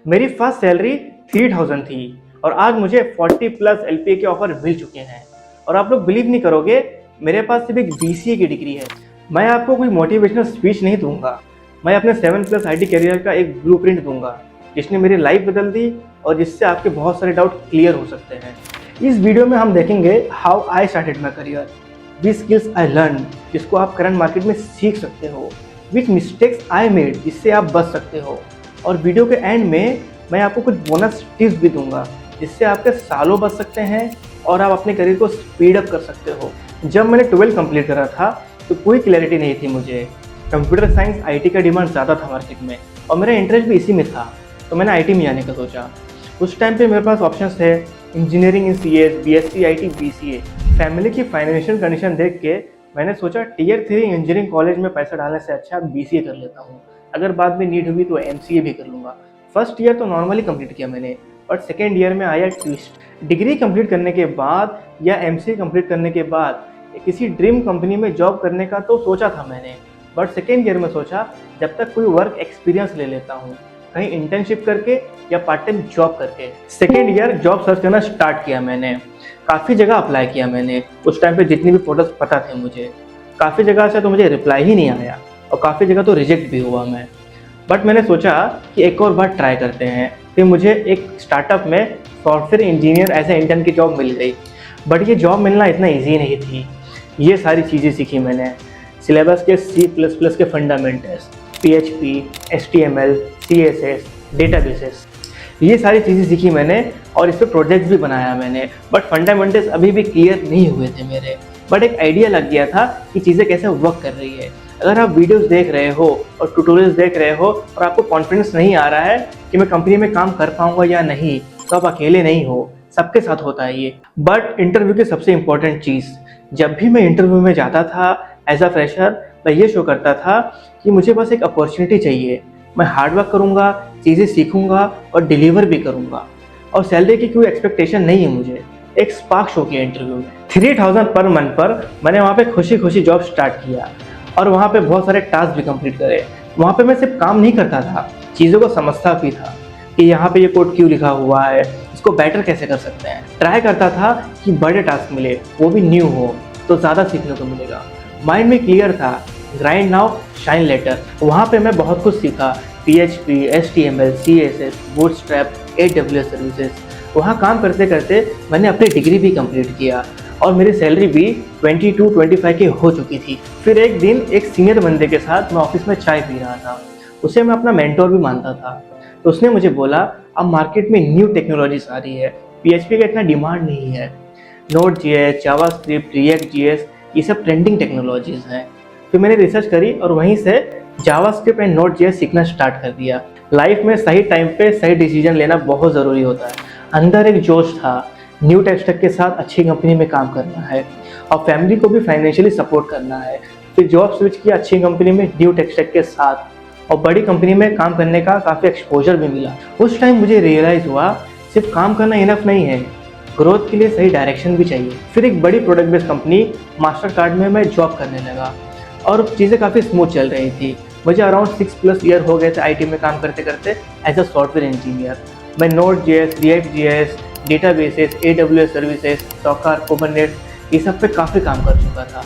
मेरी first salary 3000 थी और आज मुझे 40 प्लस एलपीए के ऑफर मिल चुके हैं। और आप लोग बिलीव नहीं करोगे, मेरे पास सिर्फ एक बीसीए की डिग्री है। मैं आपको कोई मोटिवेशनल स्पीच नहीं दूंगा, मैं अपने 7 प्लस आईटी करियर का एक ब्लूप्रिंट दूंगा जिसने मेरी लाइफ बदल दी और जिससे आपके बहुत सारे डाउट क्लियर हो सकते हैं। इस वीडियो में हम देखेंगे how I started my career, which skills I learn जिसको आप करंट मार्केट में सीख सकते हो, विच मिस्टेक्स आई मेड जिससे आप बच सकते हो। और वीडियो के एंड में मैं आपको कुछ बोनस टिप्स भी दूंगा जिससे आपके सालों बच सकते हैं और आप अपने करियर को स्पीड अप कर सकते हो। जब मैंने 12 कंप्लीट करा था तो कोई क्लैरिटी नहीं थी मुझे। कंप्यूटर साइंस आईटी का डिमांड ज़्यादा था मार्केट में और मेरा इंटरेस्ट भी इसी में था, तो मैंने आईटी में जाने का सोचा। उस टाइम पे मेरे पास ऑप्शंस थे engineering in CS, BSc IT, BCA. Family की फाइनेंशियल कंडीशन देख के मैंने सोचा टियर 3 इंजीनियरिंग कॉलेज में पैसा डालने से अच्छा बीसीए कर लेता हूँ, अगर बाद में नीड हुई तो एमसीए भी कर लूँगा। फर्स्ट ईयर तो नॉर्मली कंप्लीट किया मैंने, बट सेकेंड ईयर में आया ट्विस्ट। डिग्री कंप्लीट करने के बाद या एमसीए कंप्लीट करने के बाद किसी ड्रीम कंपनी में जॉब करने का तो सोचा था मैंने, बट सेकेंड ईयर में सोचा जब तक कोई वर्क एक्सपीरियंस ले लेता हूँ, कहीं इंटर्नशिप करके या पार्ट टाइम जॉब करके। सेकेंड ईयर जॉब सर्च करना स्टार्ट किया मैंने, काफ़ी जगह अप्लाई किया मैंने। उस टाइम पे जितनी भी पोर्टल्स पता थे मुझे, काफ़ी जगह से तो मुझे रिप्लाई ही नहीं आया और काफ़ी जगह तो रिजेक्ट भी हुआ मैं। बट मैंने सोचा कि एक और बार ट्राई करते हैं। फिर मुझे एक स्टार्टअप में software engineer as a intern की जॉब मिल गई, बट ये जॉब मिलना इतना ईजी नहीं थी। ये सारी चीज़ें सीखी मैंने, सिलेबस के C++ के fundamentals, PHP, HTML, CSS, databases, ये सारी चीज़ें सीखी मैंने और इस पर प्रोजेक्ट्स भी बनाया मैंने। बट फंडामेंटल्स अभी भी क्लियर नहीं हुए थे मेरे, बट एक आइडिया लग गया था कि चीज़ें कैसे वर्क कर रही है। अगर आप वीडियोस देख रहे हो और ट्यूटोरियल्स देख रहे हो और आपको कॉन्फिडेंस नहीं आ रहा है कि मैं कंपनी में काम कर पाऊंगा या नहीं, तो आप अकेले नहीं हो, सबके साथ होता है ये। बट इंटरव्यू की सबसे इम्पोर्टेंट चीज़, जब भी मैं इंटरव्यू में जाता था एज अ फ्रेशर, मैं ये शो करता था कि मुझे बस एक अपॉर्चुनिटी चाहिए, मैं हार्डवर्क करूँगा, चीज़ें सीखूंगा और डिलीवर भी करूँगा। और सैलरी की कोई एक्सपेक्टेशन नहीं है मुझे। एक स्पार्क शो किया इंटरव्यू में 3000 पर मंथ पर मैंने वहाँ पे खुशी खुशी जॉब स्टार्ट किया और वहाँ पे बहुत सारे टास्क भी कंप्लीट करे। वहाँ पे मैं सिर्फ काम नहीं करता था, चीज़ों को समझता भी था कि यहाँ पे ये कोड क्यों लिखा हुआ है, इसको बेटर कैसे कर सकते हैं। ट्राई करता था कि बड़े टास्क मिले, वो भी न्यू हो, तो ज़्यादा सीखने को मिलेगा। माइंड में क्लियर था, ग्राइंड नाउ शाइन लेटर। वहाँ पे मैं बहुत कुछ सीखा, PHP, HTML, CSS, bootstrap, AWS services. वहाँ काम करते करते मैंने अपनी डिग्री भी कंप्लीट किया और मेरी सैलरी भी 22-25 की हो चुकी थी। फिर एक दिन एक सीनियर बंदे के साथ मैं ऑफिस में चाय पी रहा था, उसे मैं अपना मेंटोर भी मानता था। तो उसने मुझे बोला, अब मार्केट में न्यू टेक्नोलॉजीज आ रही है, PHP का इतना डिमांड नहीं है, Node.js, जावास्क्रिप्ट, React.js, ये सब ट्रेंडिंग टेक्नोलॉजीज हैं। फिर मैंने रिसर्च करी और वहीं से जावास्क्रिप्ट एंड Node.js सीखना स्टार्ट कर दिया। लाइफ में सही टाइम पे सही डिसीजन लेना बहुत ज़रूरी होता है। अंदर एक जोश था, न्यू टेक स्टैक के साथ अच्छी कंपनी में काम करना है और फैमिली को भी फाइनेंशियली सपोर्ट करना है। फिर जॉब स्विच किया अच्छी कंपनी में न्यू टेक स्टैक के साथ और बड़ी कंपनी में काम करने का काफ़ी एक्सपोजर भी मिला। उस टाइम मुझे रियलाइज़ हुआ सिर्फ काम करना इनफ नहीं है, ग्रोथ के लिए सही डायरेक्शन भी चाहिए। फिर एक बड़ी product based company master card में मैं जॉब करने लगा और चीज़ें काफ़ी स्मूथ चल रही थी। मुझे अराउंड 6+ ईयर हो गए थे आईटी में काम करते करते एज अ सॉफ्टवेयर इंजीनियर। मैं Node.js, React.js, databases, AWS services, Docker, Kubernetes, ये सब पे काफ़ी काम कर चुका था।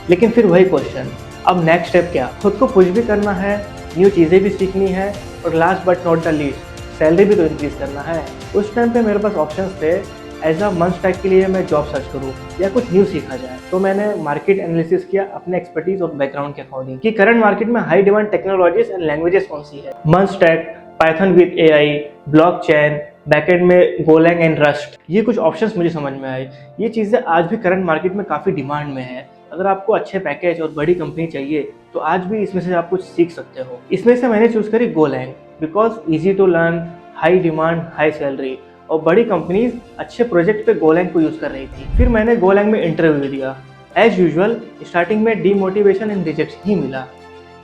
लेकिन फिर वही क्वेश्चन, अब नेक्स्ट स्टेप क्या? खुद को पुश भी करना है, न्यू चीज़ें भी सीखनी है और last but not the least, salary भी तो इंक्रीज़ करना है। उस टाइम पे मेरे पास ऑप्शंस थे, एज अ मंथ टैग के लिए मैं जॉब सर्च करूँ या कुछ न्यू सीखा जाए। तो मैंने मार्केट एनालिसिस किया अपने एक्सपर्टीज और बैकग्राउंड के अकॉर्डिंग कि करंट मार्केट में high demand technologies and languages कौन सी है। Month tag, Python with AI, blockchain, backend में गोलैंग एंड रस्ट, ये कुछ ऑप्शंस मुझे समझ में आए। ये चीज़ें आज भी करंट मार्केट में काफ़ी डिमांड में है। अगर आपको अच्छे पैकेज और बड़ी कंपनी चाहिए तो आज भी इसमें से आप कुछ सीख सकते हो। इसमें से मैंने चूज़ करी golang, because easy to learn, high demand, high salary और बड़ी कंपनीज अच्छे प्रोजेक्ट पे गोलैंग को यूज़ कर रही थी। फिर मैंने गोलैंग में इंटरव्यू दिया। एज यूजुअल स्टार्टिंग में डीमोटिवेशन एंड रिजेक्ट ही मिला,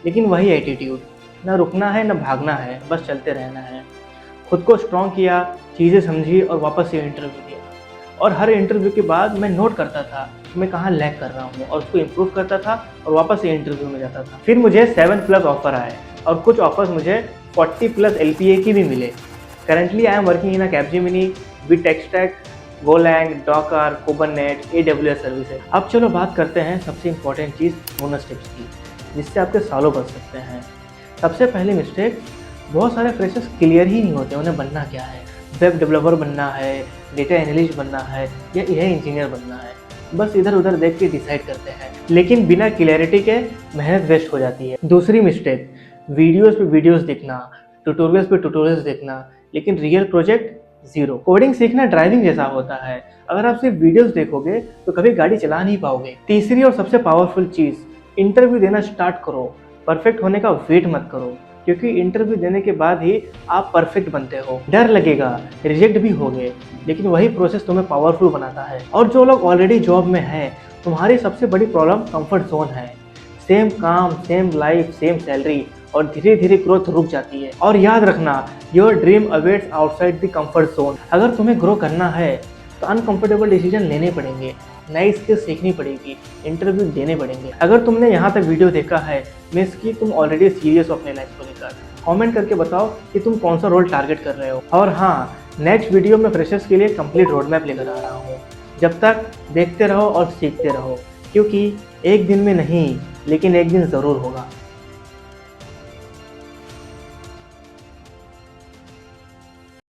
लेकिन वही एटीट्यूड, ना रुकना है ना भागना है, बस चलते रहना है। खुद को स्ट्रॉन्ग किया, चीज़ें समझी और वापस से इंटरव्यू दिया। और हर इंटरव्यू के बाद मैं नोट करता था कि मैं कहाँ लैग कर रहा हूँ और उसको इम्प्रूव करता था और वापस से इंटरव्यू में जाता था। फिर मुझे 7+ ऑफर आए और कुछ ऑफर्स मुझे 40+ LPA की भी मिले। Currently, I am working in a Capgemini with tech stack, Golang, Docker, Kubernetes, AWS services. अब चलो बात करते हैं सबसे इम्पोर्टेंट चीज़ बोनस टिप्स की, जिससे आपके सालों बच सकते हैं। सबसे पहली मिस्टेक, बहुत सारे फ्रेशर्स क्लियर ही नहीं होते उन्हें बनना क्या है। वेब डेवलपर बनना है, डेटा एनालिस्ट बनना है या एआई इंजीनियर बनना है, बस इधर उधर देख के डिसाइड करते हैं, लेकिन बिना क्लैरिटी के मेहनत वेस्ट हो जाती है। दूसरी मिस्टेक, वीडियोस पे वीडियोस देखना, ट्यूटोरियल्स पे ट्यूटोरियल्स देखना, लेकिन रियल प्रोजेक्ट जीरो। कोडिंग सीखना ड्राइविंग जैसा होता है, अगर आप सिर्फ वीडियोस देखोगे तो कभी गाड़ी चला नहीं पाओगे। तीसरी और सबसे पावरफुल चीज़, इंटरव्यू देना स्टार्ट करो। परफेक्ट होने का वेट मत करो, क्योंकि इंटरव्यू देने के बाद ही आप परफेक्ट बनते हो। डर लगेगा, रिजेक्ट भी होगे, लेकिन वही प्रोसेस तुम्हें पावरफुल बनाता है। और जो लोग ऑलरेडी जॉब में हैं, तुम्हारी सबसे बड़ी प्रॉब्लम कंफर्ट जोन है। सेम काम, सेम लाइफ, सेम सैलरी, और धीरे धीरे ग्रोथ रुक जाती है। और याद रखना, your dream awaits outside the comfort zone. अगर तुम्हें ग्रो करना है तो अनकंफर्टेबल डिसीजन लेने पड़ेंगे, नई स्किल्स सीखनी पड़ेगी, इंटरव्यू देने पड़ेंगे। अगर तुमने यहाँ तक वीडियो देखा है, मीन्स कि तुम ऑलरेडी सीरियस हो अपने लाइफ को लेकर। कमेंट करके बताओ कि तुम कौन सा रोल टारगेट कर रहे हो। और हाँ, नेक्स्ट वीडियो में फ्रेशर्स के लिए कंप्लीट रोड मैप लेकर आ रहा हूँ। जब तक देखते रहो और सीखते रहो, क्योंकि एक दिन में नहीं, लेकिन एक दिन ज़रूर होगा।